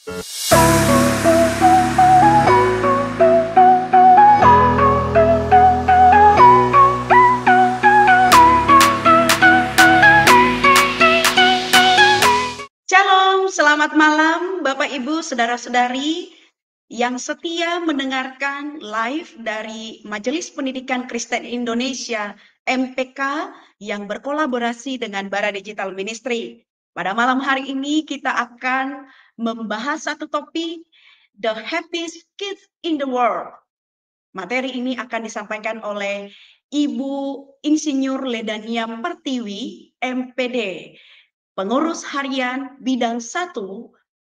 Shalom, selamat malam Bapak Ibu, Saudara-saudari yang setia mendengarkan live dari Majelis Pendidikan Kristen Indonesia MPK yang berkolaborasi dengan Bara Digital Ministry. Pada malam hari ini kita akan membahas satu topik, The Happiest Kids in the World. Materi ini akan disampaikan oleh Ibu Insinyur Ledania Pertiwi, MPD, Pengurus Harian Bidang 1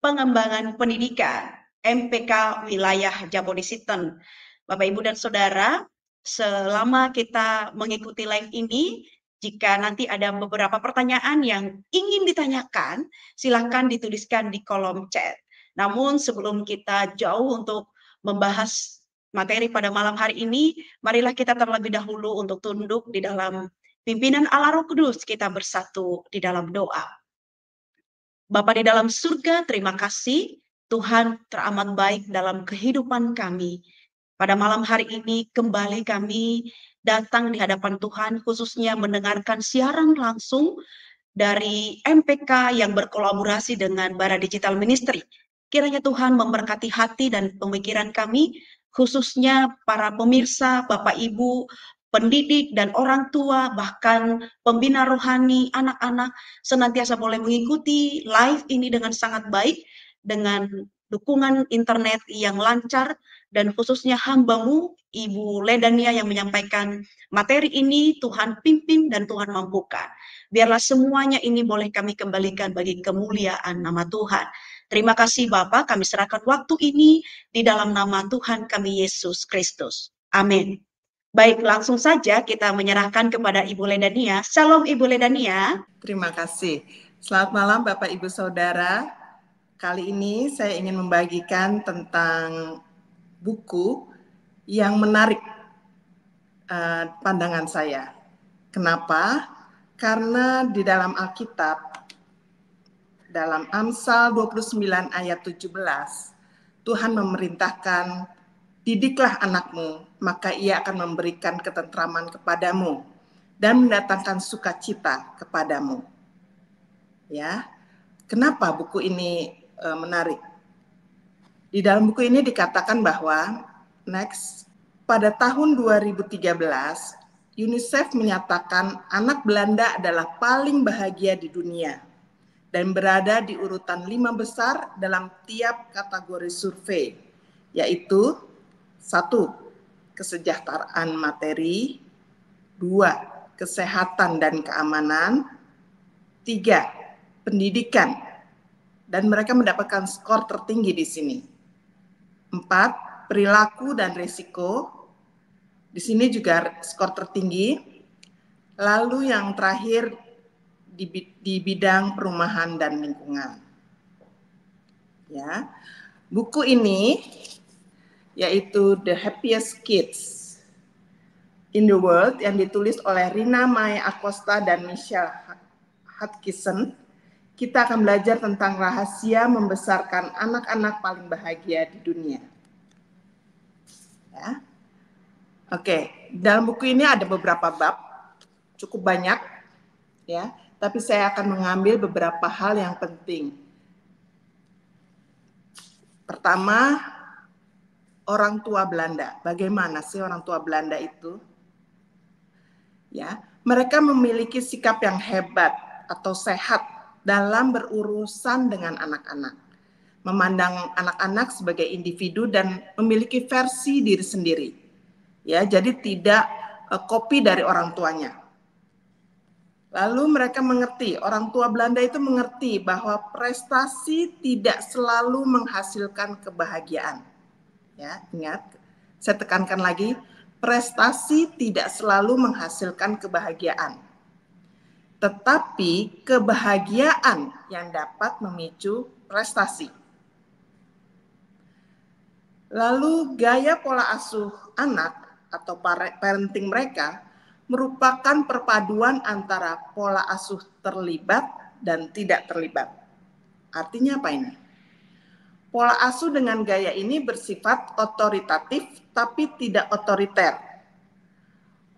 Pengembangan Pendidikan MPK Wilayah Jabodisiton. Bapak, Ibu, dan Saudara, selama kita mengikuti live ini, jika nanti ada beberapa pertanyaan yang ingin ditanyakan, silakan dituliskan di kolom chat. Namun sebelum kita jauh untuk membahas materi pada malam hari ini, marilah kita terlebih dahulu untuk tunduk di dalam pimpinan Allah Roh Kudus, kita bersatu di dalam doa. Bapa di dalam surga, terima kasih Tuhan teramat baik dalam kehidupan kami. Pada malam hari ini kembali kami datang di hadapan Tuhan, khususnya mendengarkan siaran langsung dari MPK yang berkolaborasi dengan Bara Digital Ministry. Kiranya Tuhan memberkati hati dan pemikiran kami, khususnya para pemirsa, Bapak Ibu, pendidik dan orang tua, bahkan pembina rohani, anak-anak, senantiasa boleh mengikuti live ini dengan sangat baik, dengan dukungan internet yang lancar, dan khususnya hamba-Mu, Ibu Ledania yang menyampaikan materi ini, Tuhan pimpin dan Tuhan mampukan. Biarlah semuanya ini boleh kami kembalikan bagi kemuliaan nama Tuhan. Terima kasih Bapak, kami serahkan waktu ini di dalam nama Tuhan kami Yesus Kristus. Amin. Baik, langsung saja kita menyerahkan kepada Ibu Ledania. Shalom Ibu Ledania. Terima kasih. Selamat malam Bapak Ibu Saudara. Kali ini saya ingin membagikan tentang buku yang menarik pandangan saya. Kenapa? Karena di dalam Alkitab, dalam Amsal 29 ayat 17, Tuhan memerintahkan, didiklah anakmu, maka ia akan memberikan ketentraman kepadamu dan mendatangkan sukacita kepadamu. Ya, kenapa buku ini menarik? Di dalam buku ini dikatakan bahwa pada tahun 2013, UNICEF menyatakan anak Belanda adalah paling bahagia di dunia dan berada di urutan 5 besar dalam tiap kategori survei, yaitu 1. Kesejahteraan materi, 2. Kesehatan dan keamanan, 3. Pendidikan, dan mereka mendapatkan skor tertinggi di sini. 4. Perilaku dan risiko, di sini juga skor tertinggi. Lalu yang terakhir di bidang perumahan dan lingkungan. Ya, buku ini yaitu The Happiest Kids in the World yang ditulis oleh Rina Mae Acosta dan Michelle Hutchison. Kita akan belajar tentang rahasia membesarkan anak-anak paling bahagia di dunia. Ya. Oke, dalam buku ini ada beberapa bab, cukup banyak, ya. Tapi saya akan mengambil beberapa hal yang penting. Pertama, orang tua Belanda. Bagaimana sih orang tua Belanda itu? Ya, mereka memiliki sikap yang hebat atau sehat dalam berurusan dengan anak-anak. Memandang anak-anak sebagai individu dan memiliki versi diri sendiri. Ya, jadi tidak kopi dari orang tuanya. Lalu mereka mengerti, orang tua Belanda itu mengerti bahwa prestasi tidak selalu menghasilkan kebahagiaan. Ya, ingat, saya tekankan lagi, prestasi tidak selalu menghasilkan kebahagiaan. Tetapi kebahagiaan yang dapat memicu prestasi. Lalu gaya pola asuh anak atau parenting mereka merupakan perpaduan antara pola asuh terlibat dan tidak terlibat. Artinya apa ini? Pola asuh dengan gaya ini bersifat otoritatif tapi tidak otoriter.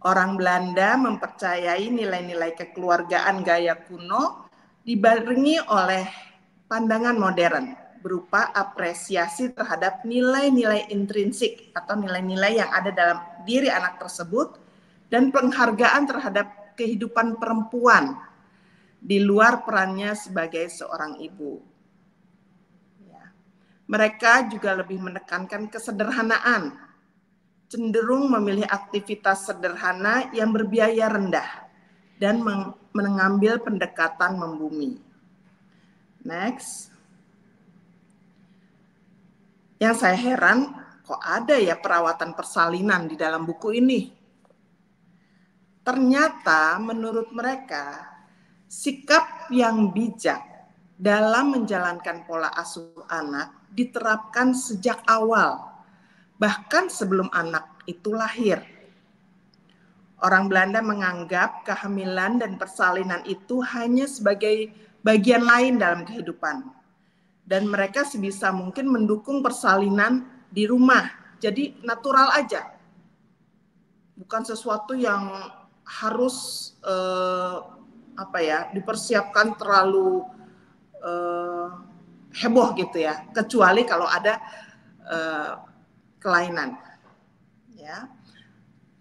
Orang Belanda mempercayai nilai-nilai kekeluargaan gaya kuno dibarengi oleh pandangan modern berupa apresiasi terhadap nilai-nilai intrinsik atau nilai-nilai yang ada dalam diri anak tersebut dan penghargaan terhadap kehidupan perempuan di luar perannya sebagai seorang ibu. Mereka juga lebih menekankan kesederhanaan, cenderung memilih aktivitas sederhana yang berbiaya rendah dan mengambil pendekatan membumi. Next. Yang saya heran, kok ada ya perawatan persalinan di dalam buku ini? Ternyata menurut mereka, sikap yang bijak dalam menjalankan pola asuh anak diterapkan sejak awal, bahkan sebelum anak itu lahir. Orang Belanda menganggap kehamilan dan persalinan itu hanya sebagai bagian lain dalam kehidupan. Dan mereka sebisa mungkin mendukung persalinan di rumah. Jadi natural aja. Bukan sesuatu yang harus dipersiapkan terlalu heboh gitu ya. Kecuali kalau ada kelainan. Ya.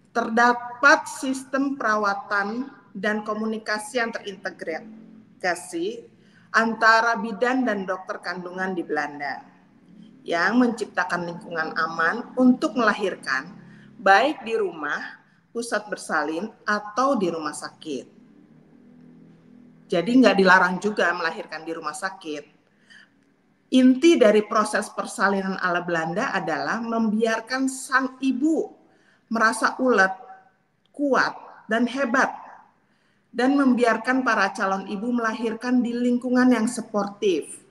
Terdapat sistem perawatan dan komunikasi yang terintegrasi antara bidan dan dokter kandungan di Belanda yang menciptakan lingkungan aman untuk melahirkan baik di rumah, pusat bersalin, atau di rumah sakit. Jadi nggak dilarang juga melahirkan di rumah sakit. Inti dari proses persalinan ala Belanda adalah membiarkan sang ibu merasa ulet, kuat, dan hebat, dan membiarkan para calon ibu melahirkan di lingkungan yang suportif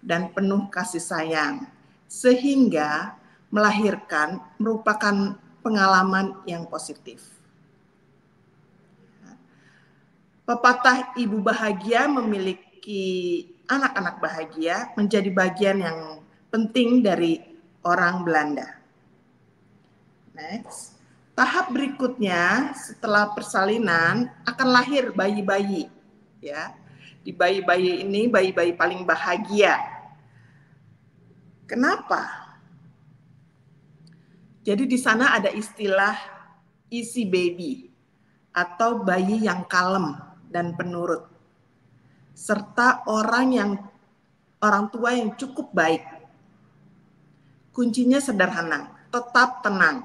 dan penuh kasih sayang, sehingga melahirkan merupakan pengalaman yang positif. Pepatah ibu bahagia memiliki anak-anak bahagia menjadi bagian yang penting dari orang Belanda. Next. Tahap berikutnya setelah persalinan akan lahir bayi-bayi. Ya. Di bayi-bayi ini bayi-bayi paling bahagia. Kenapa? Jadi di sana ada istilah easy baby atau bayi yang kalem dan penurut. Serta orang tua yang cukup baik. Kuncinya sederhana, tetap tenang.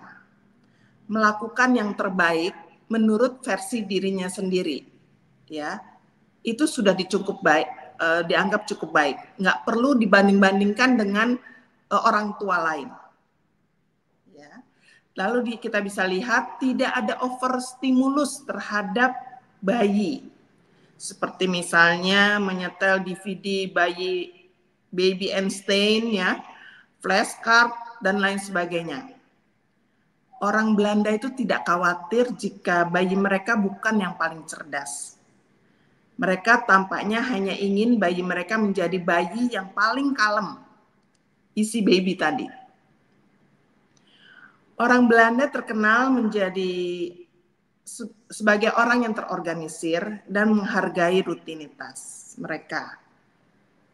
Melakukan yang terbaik menurut versi dirinya sendiri, ya itu sudah dianggap cukup baik, nggak perlu dibanding-bandingkan dengan orang tua lain. Ya. Lalu kita bisa lihat tidak ada overstimulus terhadap bayi, seperti misalnya menyetel DVD Baby Einstein, ya, flashcard dan lain sebagainya. Orang Belanda itu tidak khawatir jika bayi mereka bukan yang paling cerdas. Mereka tampaknya hanya ingin bayi mereka menjadi bayi yang paling kalem, easy baby tadi. Orang Belanda terkenal sebagai orang yang terorganisir dan menghargai rutinitas mereka.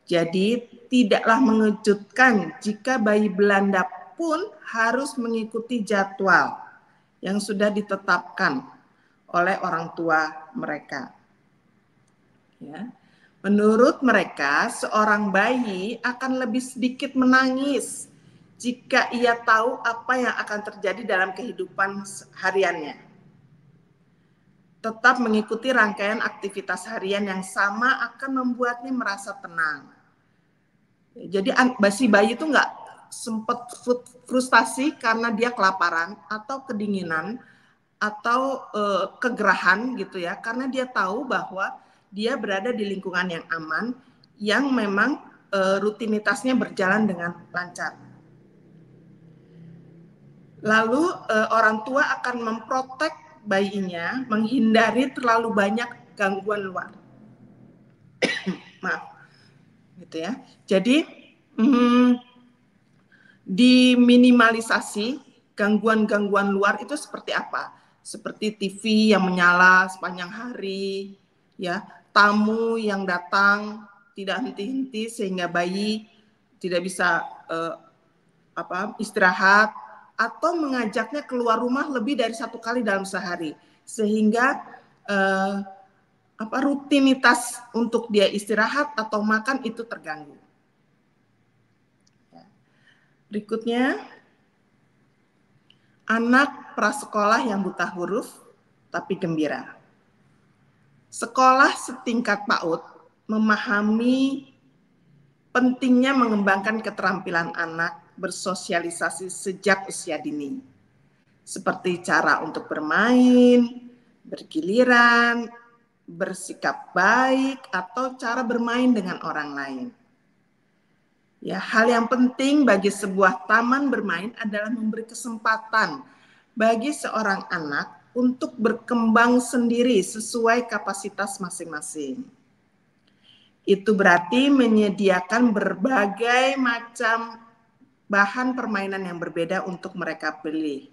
Jadi tidaklah mengejutkan jika bayi Belanda pun harus mengikuti jadwal yang sudah ditetapkan oleh orang tua mereka. Ya. Menurut mereka, seorang bayi akan lebih sedikit menangis jika ia tahu apa yang akan terjadi dalam kehidupan hariannya. Tetap mengikuti rangkaian aktivitas harian yang sama akan membuatnya merasa tenang. Jadi si bayi itu nggak sempat frustasi karena dia kelaparan atau kedinginan atau kegerahan gitu ya, karena dia tahu bahwa dia berada di lingkungan yang aman yang memang rutinitasnya berjalan dengan lancar. Lalu orang tua akan memprotek bayinya, menghindari terlalu banyak gangguan luar. Maaf, gitu ya. Jadi diminimalisasi gangguan-gangguan luar itu seperti apa? Seperti TV yang menyala sepanjang hari, ya, tamu yang datang tidak henti-henti sehingga bayi tidak bisa istirahat, atau mengajaknya keluar rumah lebih dari 1 kali dalam sehari sehingga rutinitas untuk dia istirahat atau makan itu terganggu. Berikutnya, anak prasekolah yang buta huruf tapi gembira. Sekolah setingkat PAUD memahami pentingnya mengembangkan keterampilan anak bersosialisasi sejak usia dini, seperti cara untuk bermain, bergiliran, bersikap baik, atau cara bermain dengan orang lain. Ya, hal yang penting bagi sebuah taman bermain adalah memberi kesempatan bagi seorang anak untuk berkembang sendiri sesuai kapasitas masing-masing. Itu berarti menyediakan berbagai macam bahan permainan yang berbeda untuk mereka pilih,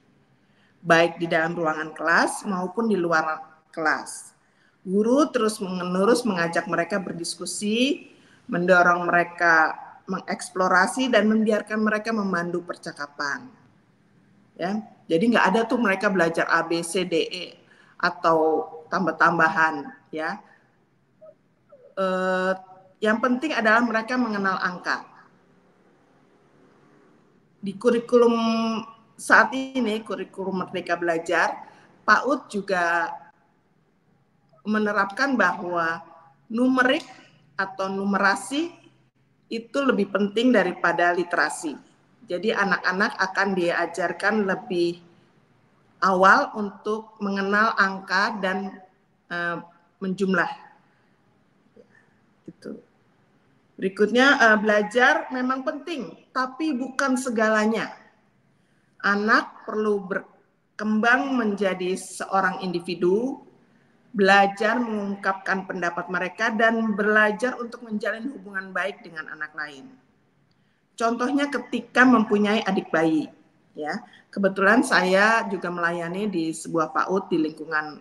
baik di dalam ruangan kelas maupun di luar kelas. Guru terus-menerus mengajak mereka berdiskusi, mendorong mereka mengeksplorasi dan membiarkan mereka memandu percakapan. Ya, jadi nggak ada tuh mereka belajar A, B, C, D, E atau tambah-tambahan. Ya, yang penting adalah mereka mengenal angka. Di kurikulum saat ini, kurikulum Merdeka Belajar, PAUD juga menerapkan bahwa numerik atau numerasi itu lebih penting daripada literasi. Jadi anak-anak akan diajarkan lebih awal untuk mengenal angka dan menjumlah. Itu. Berikutnya, belajar memang penting, tapi bukan segalanya. Anak perlu berkembang menjadi seorang individu, belajar mengungkapkan pendapat mereka, dan belajar untuk menjalin hubungan baik dengan anak lain. Contohnya ketika mempunyai adik bayi, ya. Kebetulan saya juga melayani di sebuah PAUD di lingkungan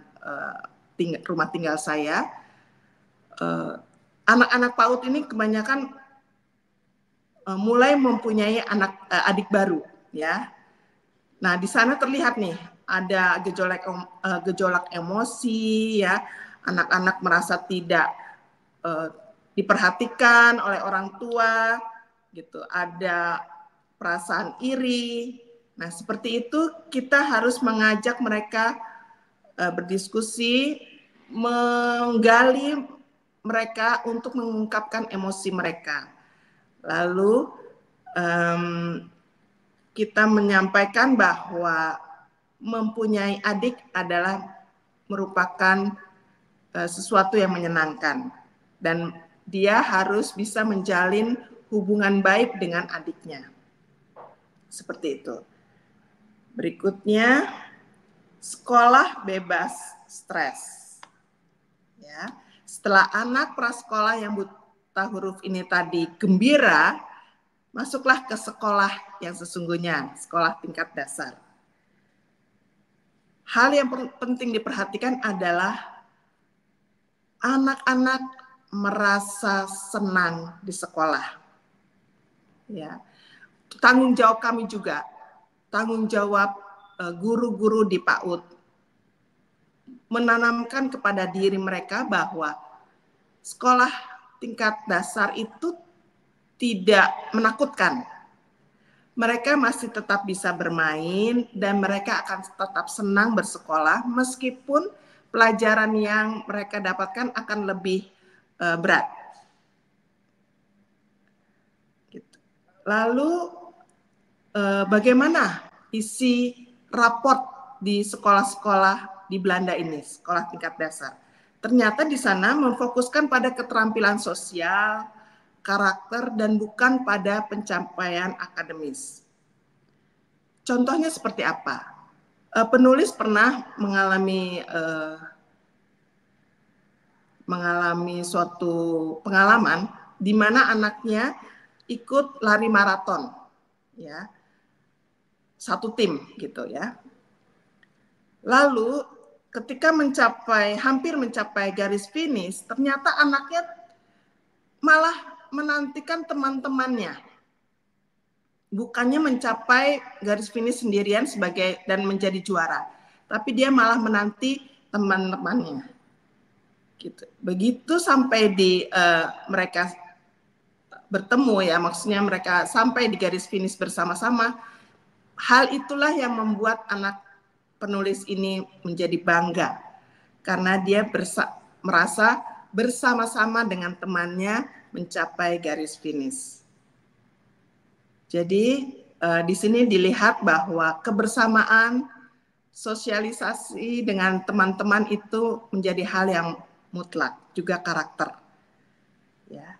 rumah tinggal saya. Anak-anak PAUD ini kebanyakan mulai mempunyai adik baru, ya. Nah, di sana terlihat nih ada gejolak emosi, ya. Anak-anak merasa tidak diperhatikan oleh orang tua, gitu. Ada perasaan iri. Nah, seperti itu kita harus mengajak mereka berdiskusi, menggali mereka untuk mengungkapkan emosi mereka. Lalu kita menyampaikan bahwa mempunyai adik adalah merupakan sesuatu yang menyenangkan dan dia harus bisa menjalin hubungan baik dengan adiknya. Seperti itu. Berikutnya, sekolah bebas stres. Ya, setelah anak prasekolah yang buta huruf ini tadi gembira, masuklah ke sekolah yang sesungguhnya, sekolah tingkat dasar. Hal yang penting diperhatikan adalah anak-anak merasa senang di sekolah. Ya, tanggung jawab kami juga, tanggung jawab guru-guru di PAUD, menanamkan kepada diri mereka bahwa sekolah tingkat dasar itu tidak menakutkan. Mereka masih tetap bisa bermain dan mereka akan tetap senang bersekolah meskipun pelajaran yang mereka dapatkan akan lebih berat. Gitu. Lalu bagaimana isi raport di sekolah-sekolah di Belanda ini, sekolah tingkat dasar? Ternyata di sana memfokuskan pada keterampilan sosial, karakter, dan bukan pada pencapaian akademis. Contohnya seperti apa? Penulis pernah mengalami suatu pengalaman di mana anaknya ikut lari maraton, ya. satu tim gitu ya. Lalu ketika hampir mencapai garis finish, ternyata anaknya malah menantikan teman-temannya. Bukannya mencapai garis finish sendirian dan menjadi juara, tapi dia malah menanti teman-temannya. Gitu. Begitu sampai mereka bertemu ya, maksudnya mereka sampai di garis finish bersama-sama, hal itulah yang membuat anak penulis ini menjadi bangga karena dia merasa bersama-sama dengan temannya mencapai garis finish. Jadi di sini dilihat bahwa kebersamaan, sosialisasi dengan teman-teman itu menjadi hal yang mutlak, juga karakter. Ya.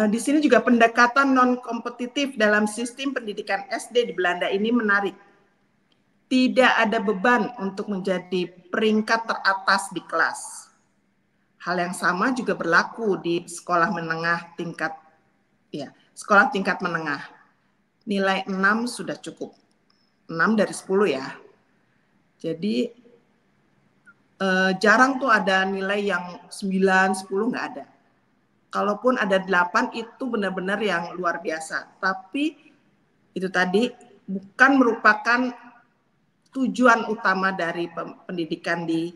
Di sini juga pendekatan non-kompetitif dalam sistem pendidikan SD di Belanda ini menarik. Tidak ada beban untuk menjadi peringkat teratas di kelas. Hal yang sama juga berlaku di sekolah tingkat menengah. Nilai 6 sudah cukup. 6 dari 10 ya. Jadi jarang tuh ada nilai yang 9, 10 nggak ada. Kalaupun ada 8 itu benar-benar yang luar biasa. Tapi itu tadi bukan merupakan tujuan utama dari pendidikan di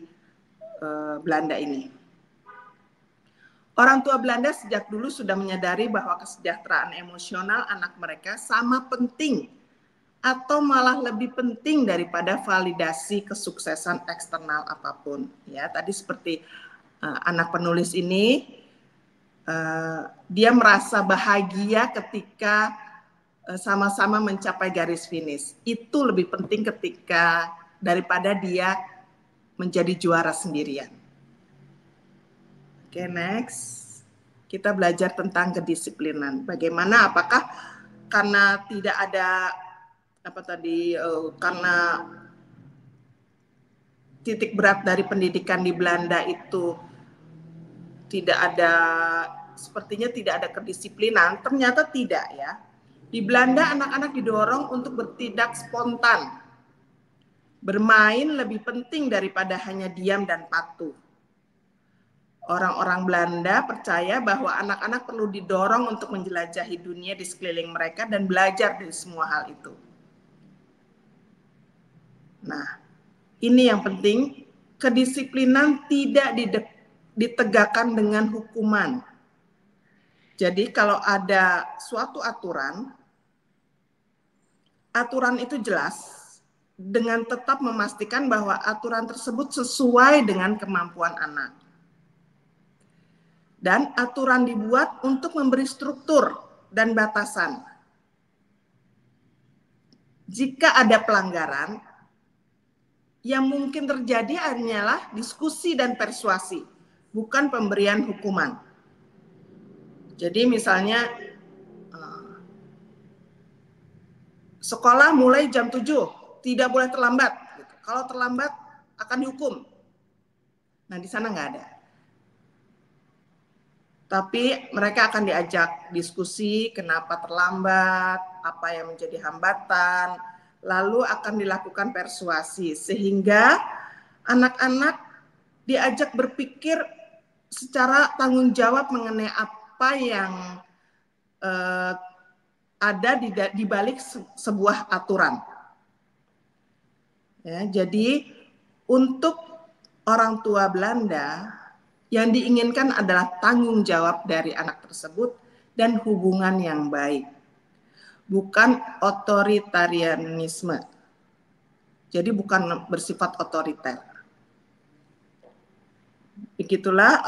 Belanda ini. Orang tua Belanda sejak dulu sudah menyadari bahwa kesejahteraan emosional anak mereka sama penting atau malah lebih penting daripada validasi kesuksesan eksternal apapun. Ya, tadi seperti anak penulis ini, dia merasa bahagia ketika sama-sama mencapai garis finish. Itu lebih penting daripada dia menjadi juara sendirian. Oke, next. Kita belajar tentang kedisiplinan. Bagaimana, apakah karena tidak ada karena titik berat dari pendidikan di Belanda itu sepertinya tidak ada kedisiplinan, ternyata tidak ya. Di Belanda anak-anak didorong untuk bertindak spontan. Bermain lebih penting daripada hanya diam dan patuh. Orang-orang Belanda percaya bahwa anak-anak perlu didorong untuk menjelajahi dunia di sekeliling mereka dan belajar dari semua hal itu. Nah, ini yang penting, kedisiplinan tidak ditegakkan dengan hukuman. Jadi kalau ada suatu aturan itu jelas dengan tetap memastikan bahwa aturan tersebut sesuai dengan kemampuan anak. Dan aturan dibuat untuk memberi struktur dan batasan. Jika ada pelanggaran, yang mungkin terjadi hanyalah diskusi dan persuasi, bukan pemberian hukuman. Jadi misalnya sekolah mulai jam 7, tidak boleh terlambat. Kalau terlambat akan dihukum. Nah, di sana nggak ada. Tapi mereka akan diajak diskusi kenapa terlambat, apa yang menjadi hambatan, lalu akan dilakukan persuasi sehingga anak-anak diajak berpikir secara tanggung jawab mengenai apa yang ada di balik sebuah aturan. Ya, jadi untuk orang tua Belanda yang diinginkan adalah tanggung jawab dari anak tersebut dan hubungan yang baik, bukan otoritarianisme. Jadi bukan bersifat otoriter. Begitulah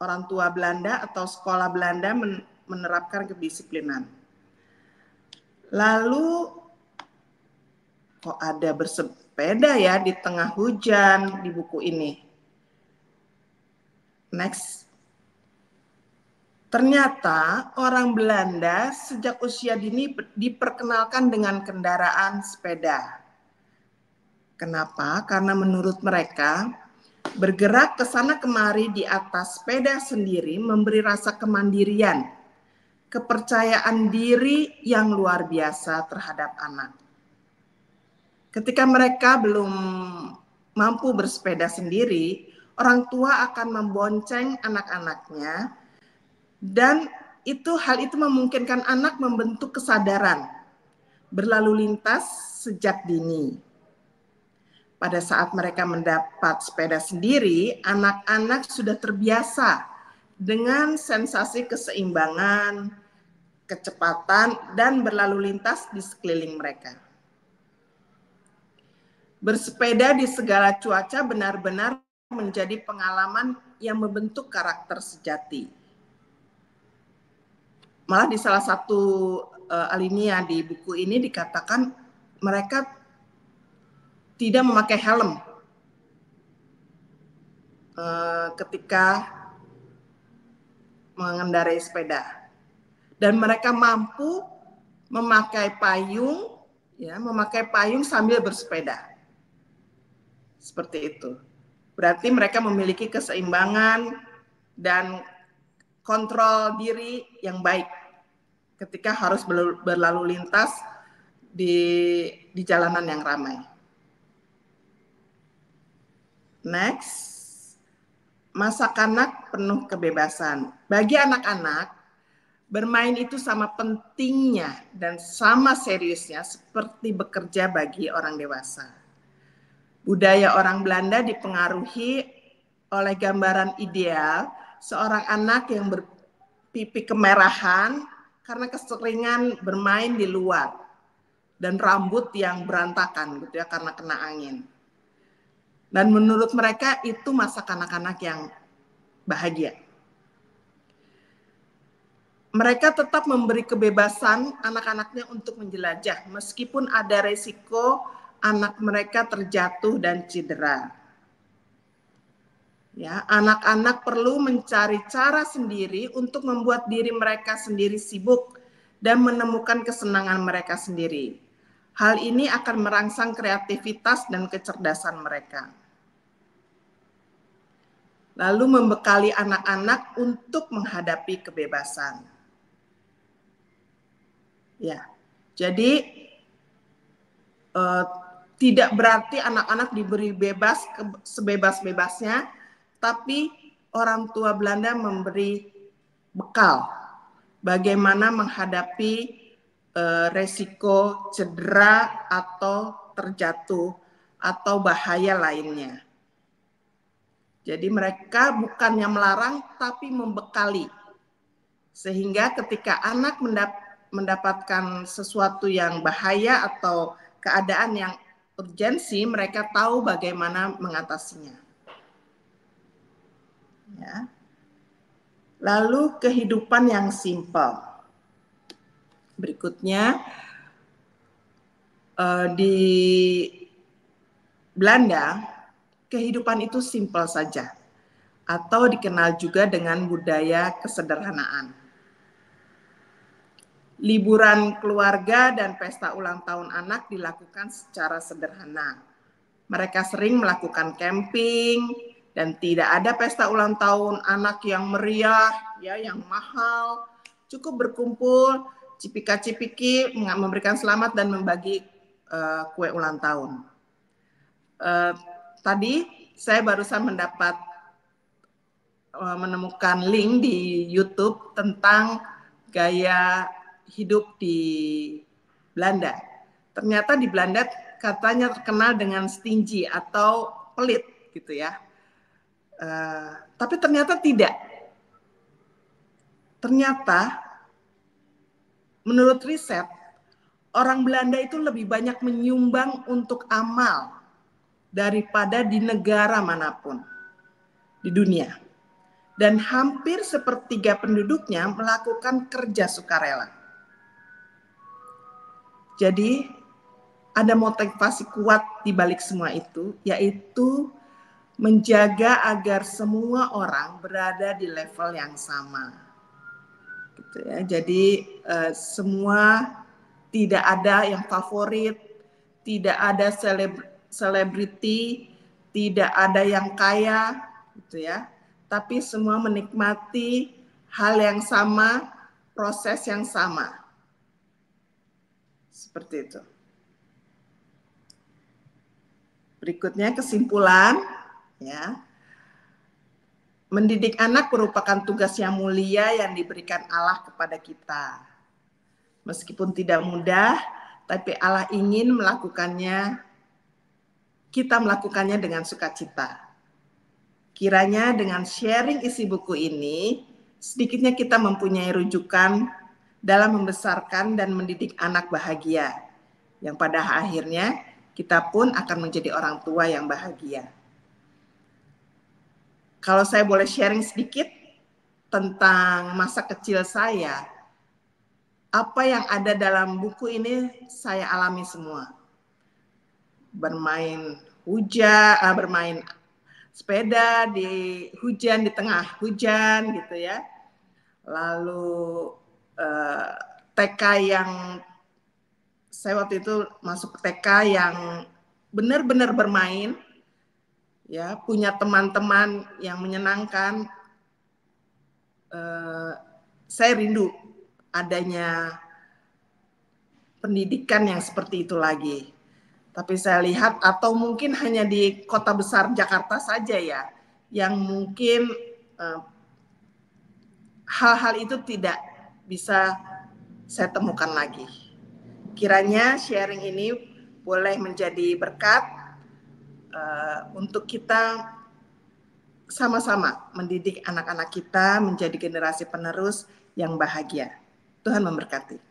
orang tua Belanda atau sekolah Belanda menerapkan kedisiplinan. Lalu kok ada bersepeda ya di tengah hujan di buku ini. Next. Ternyata orang Belanda sejak usia dini diperkenalkan dengan kendaraan sepeda. Kenapa? Karena menurut mereka bergerak ke sana kemari di atas sepeda sendiri memberi rasa kemandirian kepercayaan diri yang luar biasa terhadap anak. Ketika mereka belum mampu bersepeda sendiri, orang tua akan membonceng anak-anaknya, dan hal itu memungkinkan anak membentuk kesadaran berlalu lintas sejak dini. Pada saat mereka mendapat sepeda sendiri, anak-anak sudah terbiasa dengan sensasi keseimbangan, kecepatan, dan berlalu lintas di sekeliling mereka. Bersepeda di segala cuaca benar-benar menjadi pengalaman yang membentuk karakter sejati. Malah di salah satu alinea di buku ini dikatakan mereka tidak memakai helm ketika mengendarai sepeda, dan mereka mampu memakai payung, memakai payung sambil bersepeda. Seperti itu. Berarti mereka memiliki keseimbangan dan kontrol diri yang baik ketika harus berlalu lintas di jalanan yang ramai. Next, masa kanak penuh kebebasan. Bagi anak-anak, bermain itu sama pentingnya dan sama seriusnya seperti bekerja bagi orang dewasa. Budaya orang Belanda dipengaruhi oleh gambaran ideal seorang anak yang berpipi kemerahan karena keseringan bermain di luar dan rambut yang berantakan gitu ya karena kena angin. Dan menurut mereka itu masa kanak-kanak yang bahagia. Mereka tetap memberi kebebasan anak-anaknya untuk menjelajah meskipun ada resiko anak mereka terjatuh dan cedera. Ya, anak-anak perlu mencari cara sendiri untuk membuat diri mereka sendiri sibuk dan menemukan kesenangan mereka sendiri. Hal ini akan merangsang kreativitas dan kecerdasan mereka. Lalu membekali anak-anak untuk menghadapi kebebasan. Ya, jadi tidak berarti anak-anak diberi bebas sebebas-bebasnya, tapi orang tua Belanda memberi bekal bagaimana menghadapi resiko cedera atau terjatuh atau bahaya lainnya. Jadi mereka bukannya melarang tapi membekali. Sehingga ketika anak mendapatkan sesuatu yang bahaya atau keadaan yang urgensi, mereka tahu bagaimana mengatasinya. Ya. Lalu kehidupan yang simpel. Berikutnya, di Belanda, kehidupan itu simpel saja, atau dikenal juga dengan budaya kesederhanaan. Liburan keluarga dan pesta ulang tahun anak dilakukan secara sederhana. Mereka sering melakukan camping dan tidak ada pesta ulang tahun anak yang meriah, ya, yang mahal. Cukup berkumpul, cipika-cipiki, memberikan selamat dan membagi kue ulang tahun. Tadi saya barusan menemukan link di YouTube tentang gaya hidup di Belanda. Ternyata di Belanda katanya terkenal dengan stingy atau pelit gitu ya. Tapi ternyata tidak. Ternyata menurut riset, orang Belanda itu lebih banyak menyumbang untuk amal daripada di negara manapun di dunia. Dan hampir sepertiga penduduknya melakukan kerja sukarela. Jadi ada motivasi kuat di balik semua itu, yaitu menjaga agar semua orang berada di level yang sama. Gitu ya. Jadi semua tidak ada yang favorit, tidak ada selebriti, tidak ada yang kaya, gitu ya. Tapi semua menikmati hal yang sama, proses yang sama. Seperti itu. Berikutnya kesimpulan, ya. Mendidik anak merupakan tugas yang mulia yang diberikan Allah kepada kita. Meskipun tidak mudah, tapi Allah ingin kita melakukannya dengan sukacita. Kiranya dengan sharing isi buku ini, sedikitnya kita mempunyai rujukan dalam membesarkan dan mendidik anak bahagia, yang pada akhirnya kita pun akan menjadi orang tua yang bahagia. Kalau saya boleh sharing sedikit tentang masa kecil saya, apa yang ada dalam buku ini saya alami semua. Bermain sepeda di hujan, di tengah hujan gitu ya. Lalu TK yang saya waktu itu masuk TK yang benar-benar bermain, ya, punya teman-teman yang menyenangkan. Saya rindu adanya pendidikan yang seperti itu lagi. Tapi saya lihat, atau mungkin hanya di kota besar Jakarta saja ya, yang mungkin hal-hal itu tidak bisa saya temukan lagi. Kiranya sharing ini boleh menjadi berkat untuk kita sama-sama mendidik anak-anak kita menjadi generasi penerus yang bahagia. Tuhan memberkati.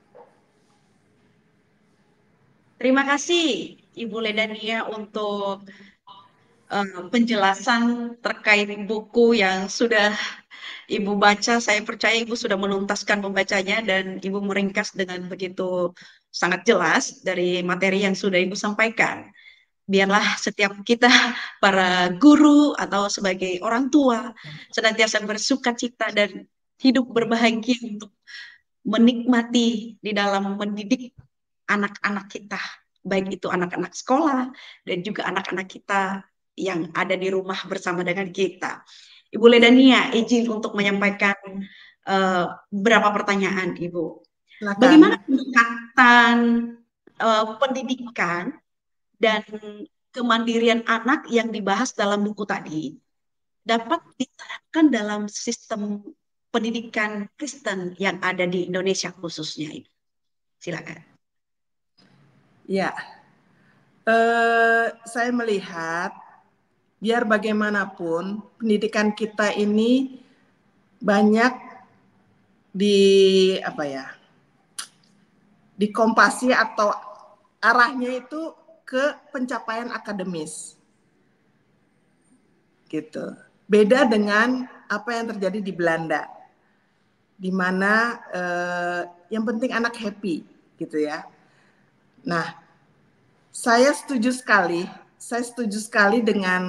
Terima kasih Ibu Ledania untuk penjelasan terkait buku yang sudah Ibu baca. Saya percaya Ibu sudah menuntaskan membacanya dan Ibu meringkas dengan begitu sangat jelas dari materi yang sudah Ibu sampaikan. Biarlah setiap kita para guru atau sebagai orang tua senantiasa bersuka cita dan hidup berbahagia untuk menikmati di dalam mendidik anak-anak kita, baik itu anak-anak sekolah dan juga anak-anak kita yang ada di rumah bersama dengan kita. Ibu Ledania, izin untuk menyampaikan beberapa pertanyaan, Ibu. Silakan. Bagaimana pendekatan pendidikan dan kemandirian anak yang dibahas dalam buku tadi dapat diterapkan dalam sistem pendidikan Kristen yang ada di Indonesia khususnya? Silakan. Ya, saya melihat biar bagaimanapun pendidikan kita ini banyak dikompasi atau arahnya itu ke pencapaian akademis, gitu. Beda dengan apa yang terjadi di Belanda, di mana yang penting anak happy, gitu ya. Nah, saya setuju sekali dengan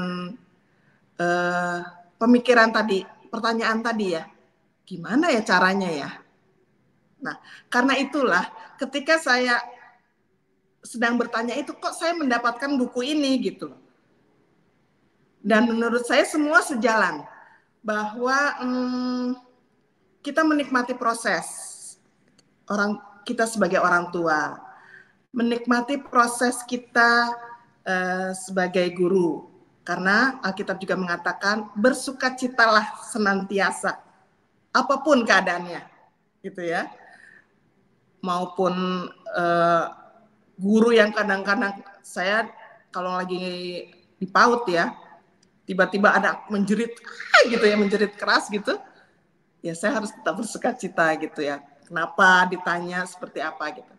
pemikiran tadi, pertanyaan tadi ya, gimana ya caranya ya? Nah, karena itulah ketika saya sedang bertanya itu, kok saya mendapatkan buku ini gitu. Dan menurut saya semua sejalan, bahwa kita menikmati proses, kita sebagai orang tua, menikmati proses kita sebagai guru. Karena Alkitab juga mengatakan, bersukacitalah senantiasa, apapun keadaannya, gitu ya. Maupun guru yang kadang-kadang saya kalau lagi di PAUD ya, tiba-tiba ada menjerit gitu ya, menjerit keras gitu, ya saya harus tetap bersukacita gitu ya. Kenapa ditanya seperti apa gitu.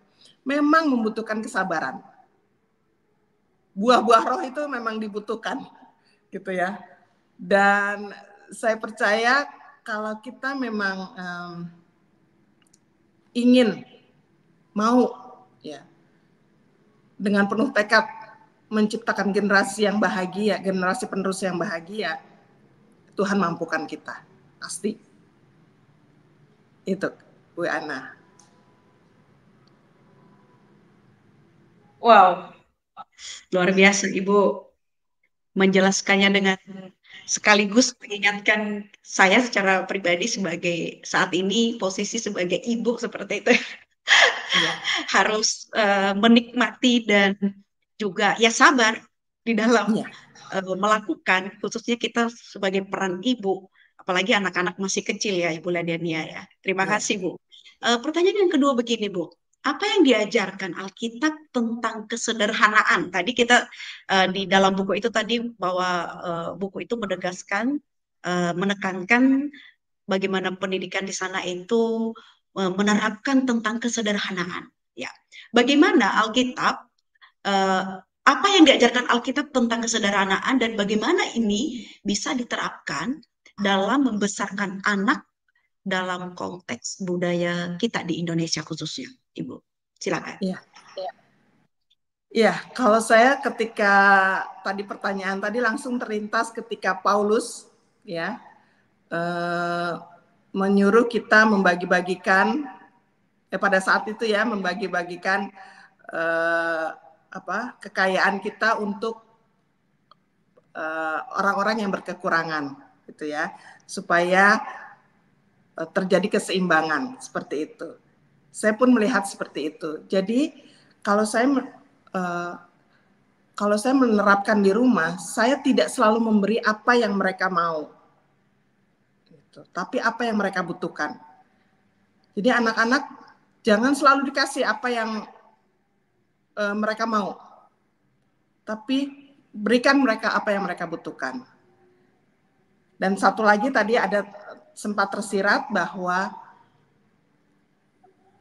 Memang membutuhkan kesabaran. Buah-buah roh itu memang dibutuhkan gitu ya. Dan saya percaya kalau kita memang ingin mau ya dengan penuh tekad menciptakan generasi yang bahagia, generasi penerus yang bahagia, Tuhan mampukan kita, pasti. Itu, Bu Ana. Wow, luar biasa Ibu menjelaskannya dengan sekaligus mengingatkan saya secara pribadi sebagai saat ini posisi sebagai ibu seperti itu Iya, harus menikmati dan juga ya sabar di dalam iya, melakukan, khususnya kita sebagai peran ibu, apalagi anak-anak masih kecil ya, Ibu Ladania ya. Terima iya. kasih, Bu. Pertanyaan yang kedua begini, Bu. Apa yang diajarkan Alkitab tentang kesederhanaan? Tadi kita di dalam buku itu tadi bahwa buku itu menegaskan, menekankan bagaimana pendidikan di sana itu menerapkan tentang kesederhanaan. Ya, bagaimana Alkitab apa yang diajarkan Alkitab tentang kesederhanaan dan bagaimana ini bisa diterapkan dalam membesarkan anak dalam konteks budaya kita di Indonesia khususnya, Ibu. Silakan. Iya. Iya, kalau saya ketika tadi pertanyaan tadi langsung terlintas ketika Paulus ya eh, menyuruh kita membagi-bagikan pada saat itu ya membagi-bagikan eh, apa kekayaan kita untuk orang-orang yang berkekurangan gitu ya supaya terjadi keseimbangan seperti itu. Saya pun melihat seperti itu. Jadi kalau saya uh, kalau saya menerapkan di rumah, saya tidak selalu memberi apa yang mereka mau, gitu. Tapi apa yang mereka butuhkan. Jadi anak-anak jangan selalu dikasih apa yang mereka mau, tapi berikan mereka apa yang mereka butuhkan. Dan satu lagi tadi ada sempat tersirat bahwa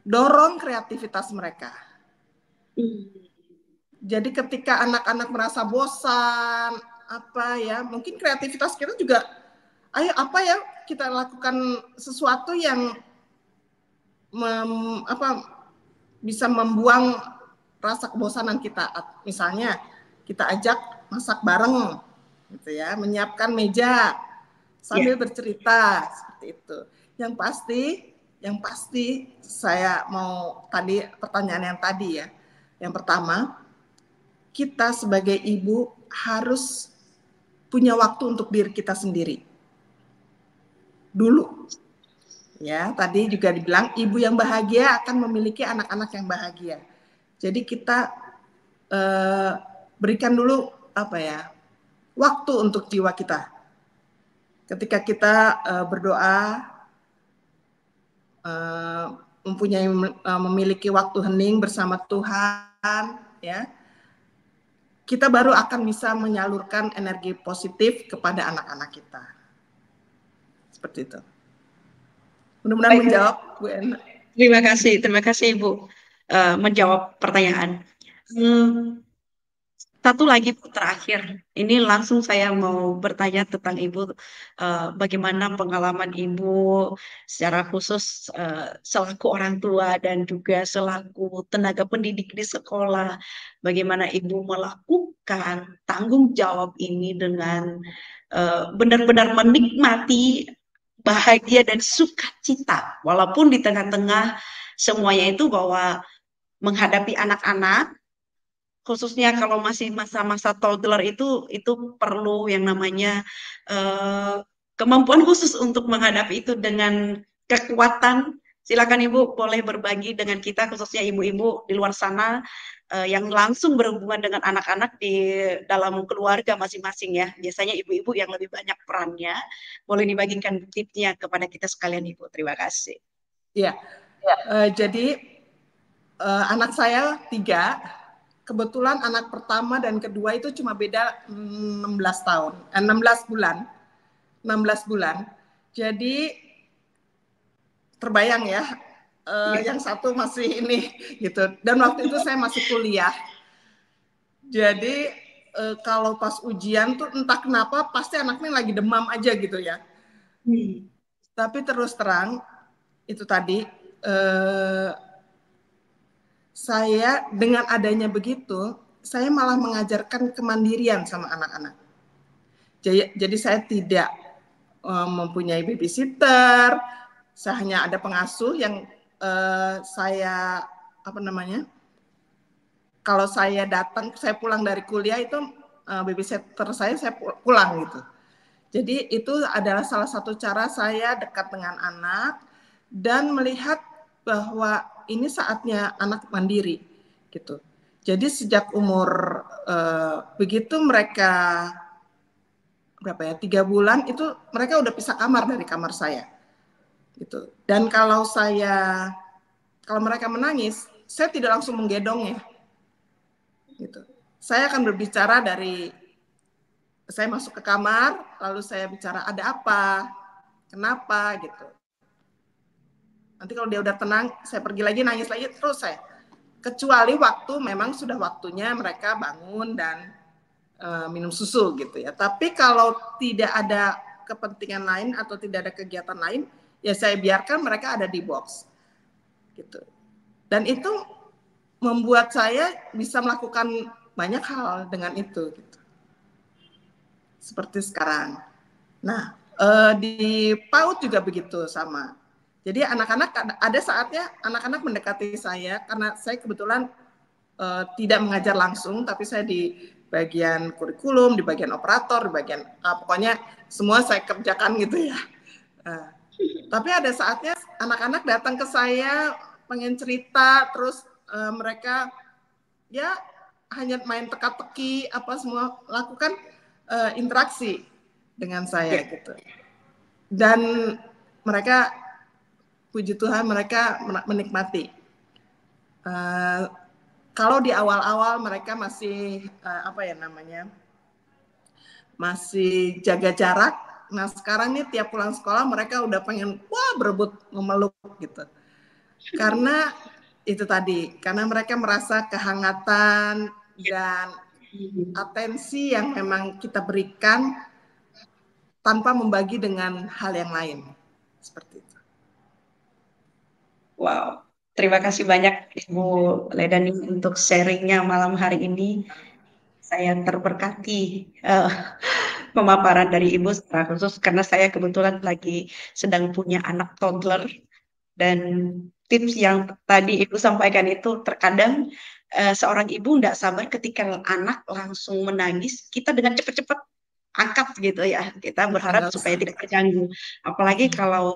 dorong kreativitas mereka. Jadi ketika anak-anak merasa bosan, apa ya, mungkin kreativitas kita juga, ayo apa ya kita lakukan sesuatu yang bisa membuang rasa kebosanan kita. Misalnya kita ajak masak bareng, gitu ya, menyiapkan meja sambil bercerita seperti itu. Yang pasti saya mau tadi pertanyaan yang tadi ya. Yang pertama, kita sebagai ibu harus punya waktu untuk diri kita sendiri. Dulu. Ya, tadi juga dibilang ibu yang bahagia akan memiliki anak-anak yang bahagia. Jadi kita berikan dulu apa ya? Waktu untuk jiwa kita. Ketika kita berdoa memiliki waktu hening bersama Tuhan, ya, kita baru akan bisa menyalurkan energi positif kepada anak-anak kita. Seperti itu. Mudah-mudahan menjawab, Bu Ena. Terima kasih Ibu menjawab pertanyaan. Satu lagi Bu, terakhir, ini langsung saya mau bertanya tentang Ibu, bagaimana pengalaman Ibu secara khusus selaku orang tua dan juga selaku tenaga pendidik di sekolah, bagaimana Ibu melakukan tanggung jawab ini dengan benar-benar menikmati bahagia dan sukacita, walaupun di tengah-tengah semuanya itu bahwa menghadapi anak-anak khususnya kalau masih masa-masa toddler itu perlu yang namanya kemampuan khusus untuk menghadapi itu dengan kekuatan. Silakan Ibu boleh berbagi dengan kita khususnya ibu-ibu di luar sana yang langsung berhubungan dengan anak-anak di dalam keluarga masing-masing ya. Biasanya ibu-ibu yang lebih banyak perannya. Boleh dibagikan tipsnya kepada kita sekalian Ibu. Terima kasih. Ya, jadi anak saya 3. Kebetulan anak pertama dan kedua itu cuma beda 16 tahun, 16 bulan. 16 bulan. Jadi terbayang ya, yang satu masih ini gitu. Dan waktu itu saya masih kuliah. Jadi kalau pas ujian tuh entah kenapa pasti anaknya lagi demam aja gitu ya. Tapi terus terang itu tadi saya dengan adanya begitu, saya malah mengajarkan kemandirian sama anak-anak. Jadi saya tidak mempunyai babysitter, saya hanya ada pengasuh yang saya apa namanya? Kalau saya datang, saya pulang dari kuliah itu babysitter saya pulang gitu. Jadi itu adalah salah satu cara saya dekat dengan anak dan melihat bahwa ini saatnya anak mandiri gitu. Jadi sejak umur begitu mereka berapa ya 3 bulan itu mereka udah pisah kamar dari kamar saya gitu. Dan kalau mereka menangis, saya tidak langsung menggendongnya gitu. Saya akan berbicara saya masuk ke kamar, lalu saya bicara ada apa, kenapa gitu. Nanti kalau dia udah tenang, saya pergi lagi nangis lagi terus saya. Kecuali waktu memang sudah waktunya mereka bangun dan minum susu gitu ya. Tapi kalau tidak ada kepentingan lain atau tidak ada kegiatan lain, ya saya biarkan mereka ada di box gitu. Dan itu membuat saya bisa melakukan banyak hal dengan itu gitu. Seperti sekarang. Nah, di PAUD juga begitu sama. Jadi anak-anak ada saatnya anak-anak mendekati saya karena saya kebetulan tidak mengajar langsung, tapi saya di bagian kurikulum, di bagian operator, di bagian pokoknya semua saya kerjakan gitu ya. Tapi ada saatnya anak-anak datang ke saya pengen cerita, terus mereka ya hanya main teka-teki apa semua lakukan interaksi dengan saya gitu. Dan mereka puji Tuhan mereka menikmati. Kalau di awal-awal mereka masih masih jaga jarak. Nah sekarang nih tiap pulang sekolah mereka udah pengen berebut memeluk gitu. Karena itu tadi, karena mereka merasa kehangatan dan atensi yang memang kita berikan tanpa membagi dengan hal yang lain. Seperti itu. Wow, terima kasih banyak Ibu Ledani untuk sharingnya malam hari ini. Saya terberkati pemaparan dari Ibu secara khusus karena saya kebetulan lagi sedang punya anak toddler dan tips yang tadi Ibu sampaikan itu terkadang seorang ibu tidak sabar ketika anak langsung menangis, kita dengan cepat-cepat angkat gitu ya. Kita berharap supaya tidak terganggu. Apalagi kalau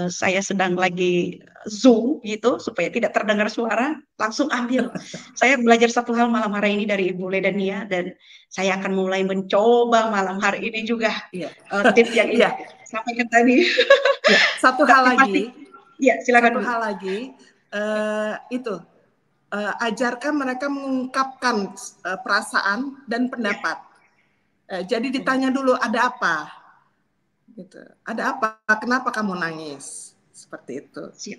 saya sedang lagi Zoom gitu supaya tidak terdengar suara, langsung ambil. Saya belajar satu hal malam hari ini dari Ibu Ledania dan saya akan mulai mencoba malam hari ini juga tips yang Ibu sampaikan tadi. Satu hal lagi. Ya, silakan. Satu hal lagi itu ajarkan mereka mengungkapkan perasaan dan pendapat. Jadi ditanya dulu ada apa? Gitu. Ada apa? Kenapa kamu nangis? Seperti itu. Siap.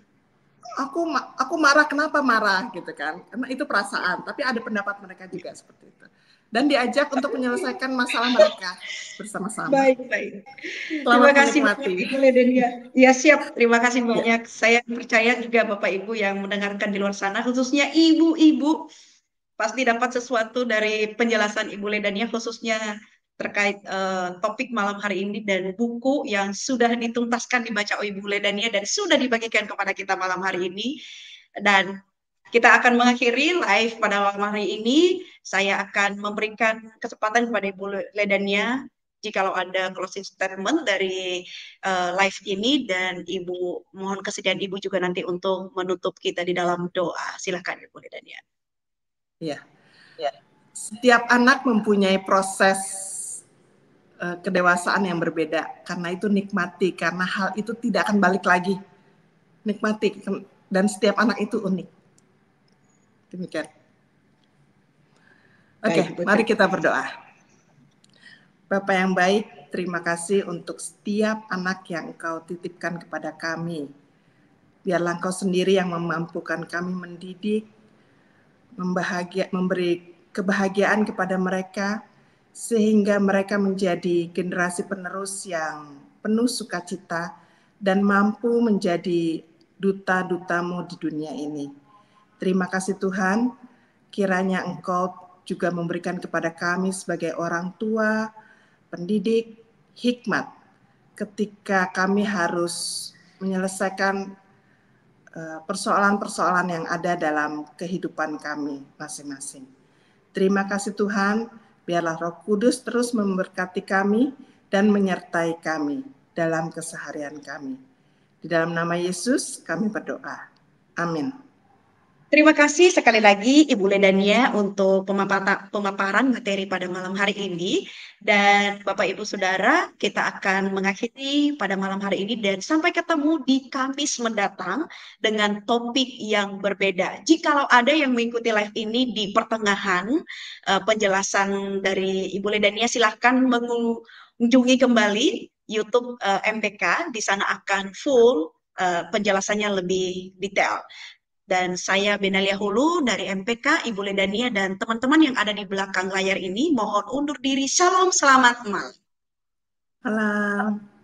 Aku marah, kenapa marah gitu kan? Karena itu perasaan, tapi ada pendapat mereka juga seperti itu. Dan diajak untuk menyelesaikan masalah mereka bersama-sama. Baik. Selamat Terima kasih menikmati. Ibu Ledania. Ya siap, terima kasih banyak. Saya percaya juga Bapak Ibu yang mendengarkan di luar sana, khususnya ibu-ibu, pasti dapat sesuatu dari penjelasan Ibu Ledania, khususnya terkait topik malam hari ini dan buku yang sudah dituntaskan dibaca oleh Ibu Ledania dan sudah dibagikan kepada kita malam hari ini. Dan kita akan mengakhiri live pada malam hari ini. Saya akan memberikan kesempatan kepada Ibu Ledania jikalau ada closing statement dari live ini, dan Ibu mohon kesediaan Ibu juga nanti untuk menutup kita di dalam doa. Silakan Ibu Ledania. Ya. Setiap anak mempunyai proses kedewasaan yang berbeda, karena itu nikmati, karena hal itu tidak akan balik lagi. Nikmati, dan setiap anak itu unik. Demikian. Oke, mari kita berdoa. Bapa yang baik, terima kasih untuk setiap anak yang Engkau titipkan kepada kami. Biarlah Engkau sendiri yang memampukan kami mendidik, memberi kebahagiaan kepada mereka, sehingga mereka menjadi generasi penerus yang penuh sukacita dan mampu menjadi duta-dutamu di dunia ini. Terima kasih Tuhan, kiranya Engkau juga memberikan kepada kami sebagai orang tua, pendidik, hikmat ketika kami harus menyelesaikan persoalan-persoalan yang ada dalam kehidupan kami masing-masing. Terima kasih Tuhan, biarlah Roh Kudus terus memberkati kami dan menyertai kami dalam keseharian kami. Di dalam nama Yesus kami berdoa. Amin. Terima kasih sekali lagi Ibu Ledania untuk pemaparan materi pada malam hari ini. Dan Bapak Ibu Saudara, kita akan mengakhiri pada malam hari ini dan sampai ketemu di Kamis mendatang dengan topik yang berbeda. Jikalau ada yang mengikuti live ini di pertengahan penjelasan dari Ibu Ledania, silahkan mengunjungi kembali YouTube MPK. Di sana akan full penjelasannya lebih detail. Dan saya Benalia Hulu dari MPK, Ibu Ledania, dan teman-teman yang ada di belakang layar ini mohon undur diri. Shalom, selamat malam. Malam.